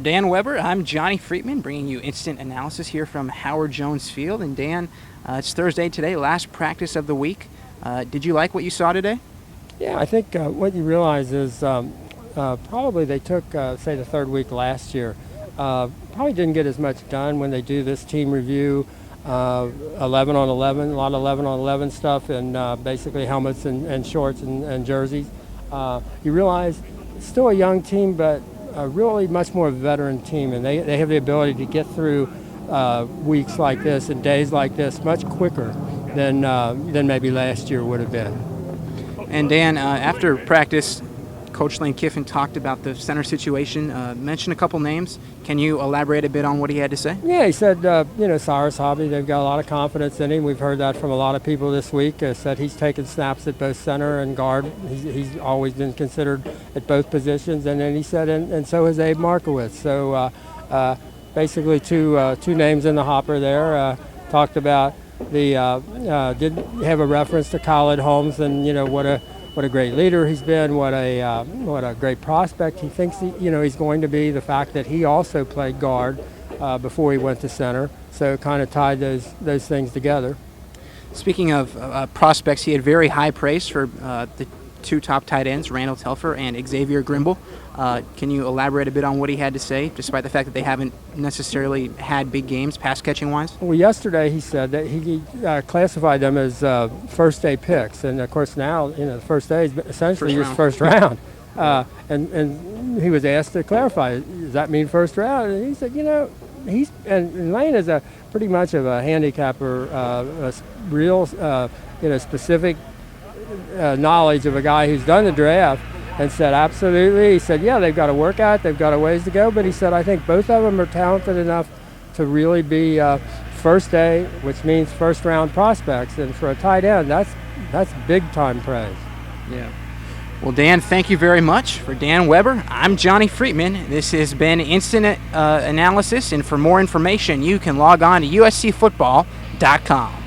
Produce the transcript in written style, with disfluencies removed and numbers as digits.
Dan Weber, I'm Johnie Freatman, bringing you instant analysis here from Howard Jones Field. And Dan, it's Thursday today, last practice of the week. Did you like what you saw today? Yeah, I think what you realize is probably they took, say, the third week last year. Probably didn't get as much done when they do this team review, 11 on 11, a lot of 11 on 11 stuff, and basically helmets and shorts and jerseys. You realize it's still a young team, but really much more veteran team, and they have the ability to get through weeks like this and days like this much quicker than maybe last year would have been. And Dan, after practice, Coach Lane Kiffin talked about the center situation, mentioned a couple names. Can you elaborate a bit on what he had to say? Yeah, he said, Cyrus Hobby, they've got a lot of confidence in him. We've heard that from a lot of people this week. Said he's taken snaps at both center and guard. He's always been considered at both positions. And then he said, and so has Abe Markowitz. So basically two names in the hopper there. Talked about did have a reference to Khalid Holmes and, what a great leader he's been, what a great prospect he thinks he's going to be. The fact that he also played guard before he went to center, so kind of tied those things together. Speaking of prospects, he had very high praise for the two top tight ends, Randall Telfer and Xavier Grimble. Can you elaborate a bit on what he had to say, despite the fact that they haven't necessarily had big games, pass-catching wise? Well, yesterday he said that he classified them as first-day picks, and of course now, the first day is essentially his first round. And he was asked to clarify, does that mean first round? And he said, and Lane is a pretty much of a handicapper, a real, specific knowledge of a guy who's done the draft, and said absolutely. He said, yeah, they've got to work out, they've got a ways to go, but he said, I think both of them are talented enough to really be first day, which means first round prospects, and for a tight end, that's big time praise. Yeah. Well, Dan, thank you very much. For Dan Weber, I'm Johnie Freatman. This has been Instant Analysis, and for more information, you can log on to uscfootball.com.